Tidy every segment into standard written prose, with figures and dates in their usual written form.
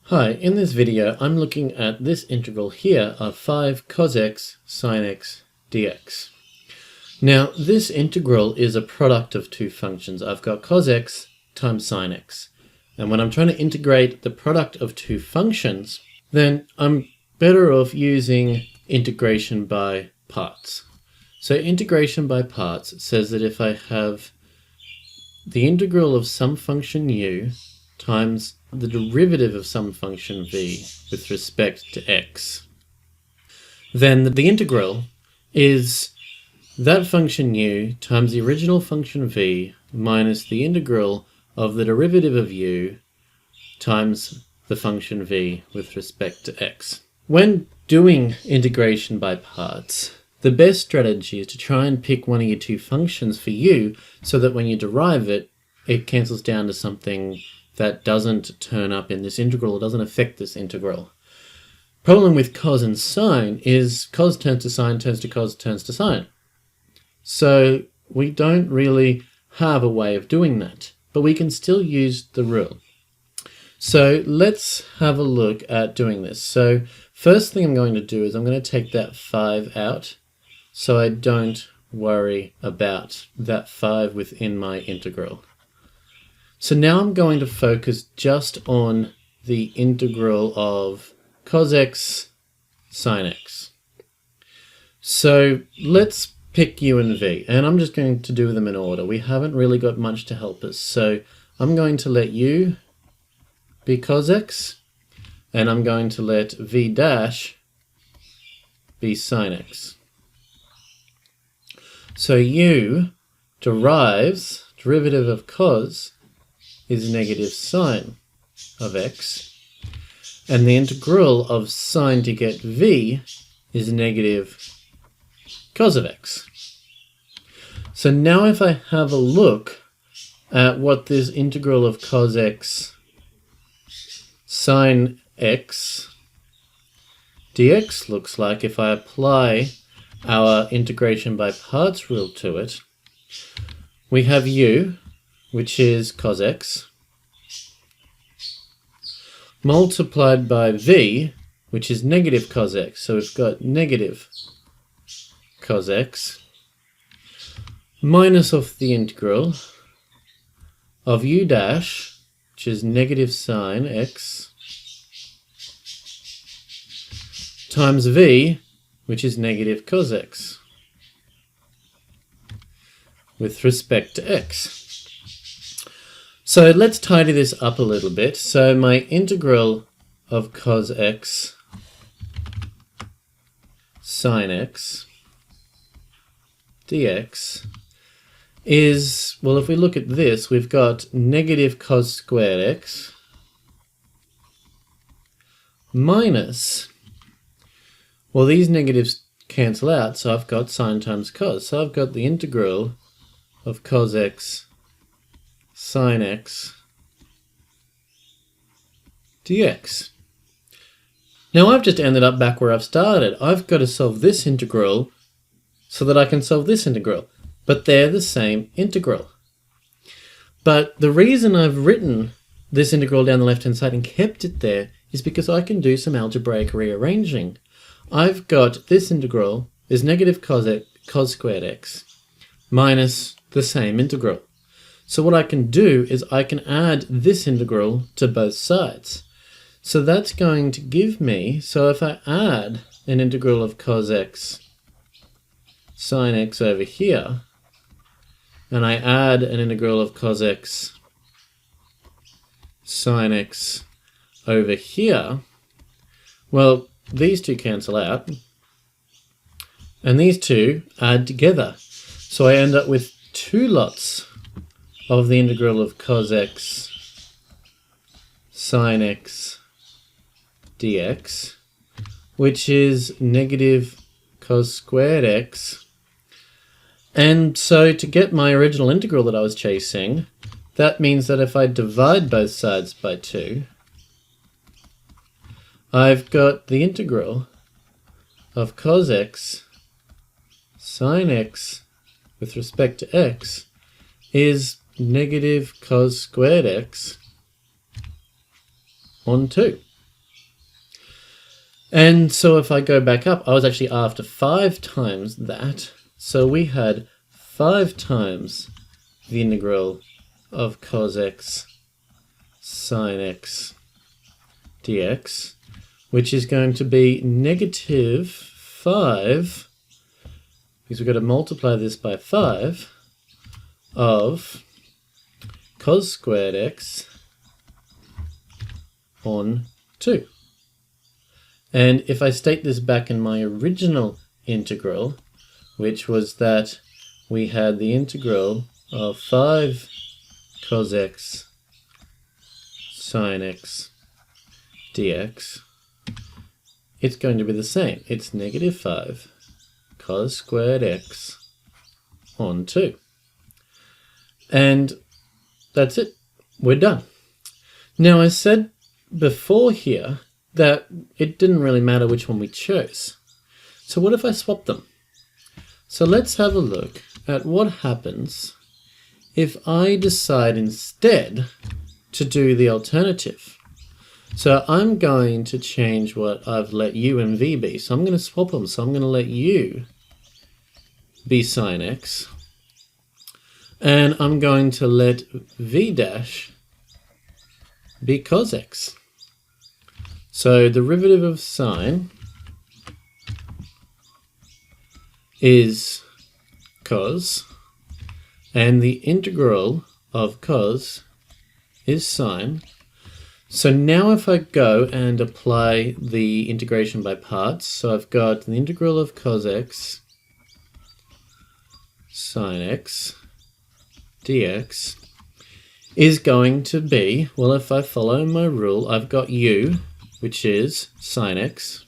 Hi, in this video I'm looking at this integral here of 5 cos x sine x dx. Now this integral is a product of two functions. I've got cos x times sine x. And when I'm trying to integrate the product of two functions, then I'm better off using integration by parts. So integration by parts says that if I have the integral of some function u times the derivative of some function v with respect to x, then the integral is that function u times the original function v minus the integral of the derivative of u times the function v with respect to x. When doing integration by parts, the best strategy is to try and pick one of your two functions for u so that when you derive it, it cancels down to something that doesn't turn up in this integral, or doesn't affect this integral. Problem with cos and sine is cos turns to sine, turns to cos, turns to sine. So we don't really have a way of doing that, but we can still use the rule. So let's have a look at doing this. So first thing I'm going to do is I'm going to take that 5 out so I don't worry about that 5 within my integral. So now I'm going to focus just on the integral of cos x sine x. So let's pick u and v, and I'm just going to do them in order. We haven't really got much to help us. So I'm going to let u be cos x, and I'm going to let v dash be sine x. So u derivative of cos is negative sine of x, and the integral of sine to get v is negative cos of x. So now if I have a look at what this integral of cos x sine x dx looks like, if I apply our integration by parts rule to it, we have u, which is cos x, multiplied by v, which is negative cos x. So we've got negative cos x, minus off the integral of u dash, which is negative sine x, times v, which is negative cos x, with respect to x. So let's tidy this up a little bit. So my integral of cos x sine x dx is, well, if we look at this, we've got negative cos squared x minus, well, these negatives cancel out, so I've got sine times cos. So I've got the integral of cos x sine x dx. Now I've just ended up back where I've started. I've got to solve this integral so that I can solve this integral, but they're the same integral. But the reason I've written this integral down the left-hand side and kept it there is because I can do some algebraic rearranging. I've got this integral is negative cos squared x minus the same integral. So what I can do is I can add this integral to both sides. So that's going to give me, so if I add an integral of cos x sine x over here, and I add an integral of cos x sine x over here, well, these two cancel out, and these two add together. So I end up with two lots of the integral of cos x sine x dx, which is negative cos squared x. And so to get my original integral that I was chasing, that means that if I divide both sides by 2, I've got the integral of cos x sine x with respect to x is negative cos squared x on 2. And so if I go back up, I was actually after 5 times that. So we had 5 times the integral of cos x sine x dx, which is going to be negative 5, because we've got to multiply this by 5, of cos squared x on 2. And if I state this back in my original integral, which was that we had the integral of 5 cos x sine x dx, it's going to be the same. It's negative 5 cos squared x on 2. And that's it. We're done. Now, I said before here that it didn't really matter which one we chose. So what if I swap them? So let's have a look at what happens if I decide instead to do the alternative. So I'm going to change what I've let u and v be. So I'm going to swap them. So I'm going to let u be sine x, and I'm going to let v dash be cos x. So derivative of sine is cos, and the integral of cos is sine. So now if I go and apply the integration by parts, so I've got the integral of cos x sine x dx is going to be, well, if I follow my rule, I've got u, which is sine x,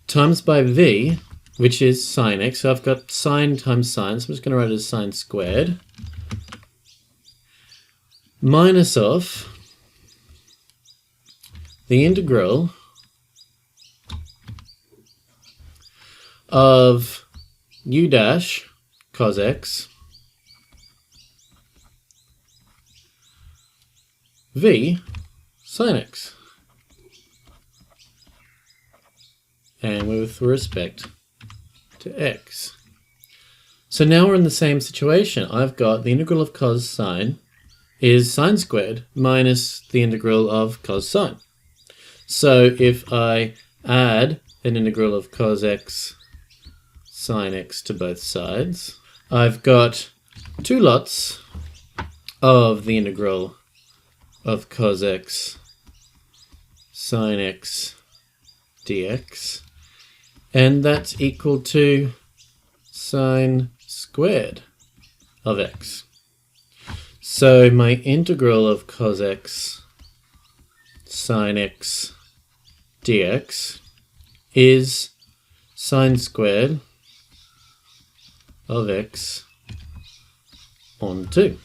times by v, which is sine x. So I've got sine times sine, so I'm just going to write it as sine squared, minus of the integral of u dash cos x v sine x, and with respect to x. So now we're in the same situation. I've got the integral of cos sine is sine squared minus the integral of cos sine. So if I add an integral of cos x sine x to both sides, I've got 2 lots of the integral of cos x sine x dx, and that's equal to sine squared of x. So my integral of cos x sine x dx is sine squared of x on 2.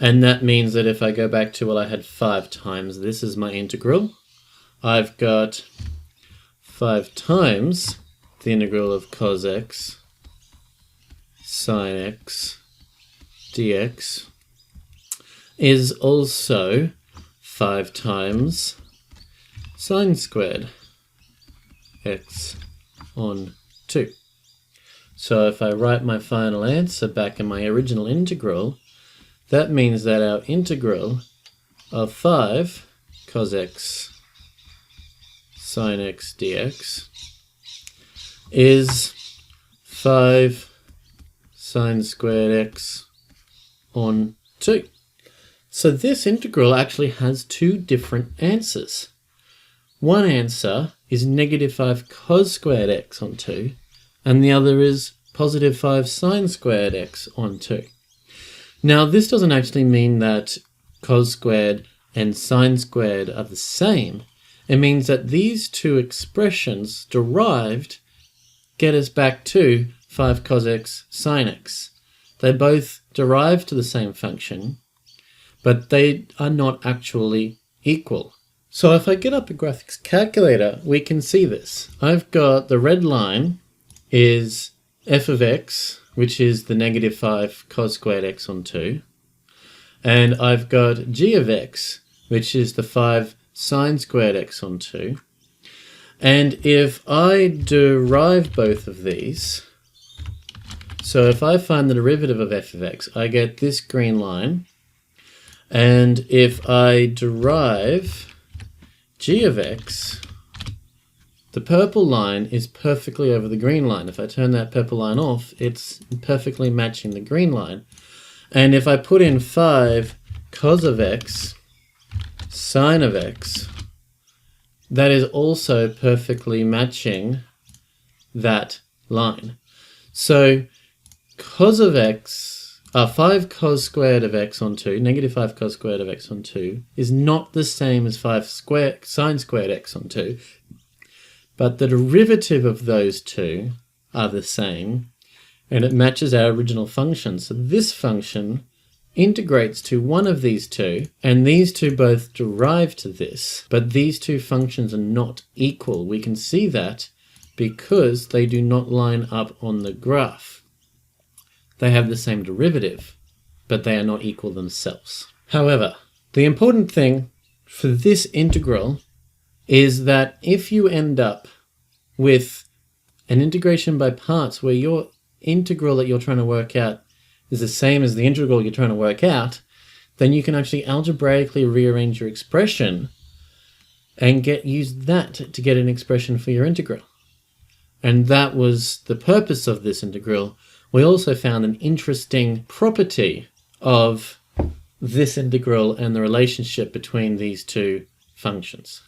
And that means that if I go back to, well, I had 5 times this is my integral. I've got 5 times the integral of cos x sine x dx is also 5 times sine squared x on 2. So if I write my final answer back in my original integral, that means that our integral of 5 cos x sine x dx is 5 sine squared x on 2. So this integral actually has 2 different answers. One answer is negative 5 cos squared x on 2, and the other is positive 5 sine squared x on 2. Now, this doesn't actually mean that cos squared and sine squared are the same. It means that these 2 expressions derived get us back to 5 cos x sine x. They both derive to the same function, but they are not actually equal. So if I get up a graphics calculator, we can see this. I've got the red line is f of x, which is the negative 5 cos squared x on 2. And I've got g of x, which is the 5 sine squared x on 2. And if I derive both of these, so if I find the derivative of f of x, I get this green line. And if I derive g of x, the purple line is perfectly over the green line. If I turn that purple line off, it's perfectly matching the green line. And if I put in 5 cos of x, sine of x, that is also perfectly matching that line. So cos of x, 5 cos squared of x on 2, negative 5 cos squared of x on 2, is not the same as 5 sine squared x on 2, but the derivative of those two are the same, and it matches our original function. So this function integrates to one of these two, and these two both derive to this, but these two functions are not equal. We can see that because they do not line up on the graph. They have the same derivative, but they are not equal themselves. However, the important thing for this integral is that if you end up with an integration by parts where your integral that you're trying to work out is the same as the integral you're trying to work out, then you can actually algebraically rearrange your expression and use that to get an expression for your integral. And that was the purpose of this integral. We also found an interesting property of this integral and the relationship between these two functions.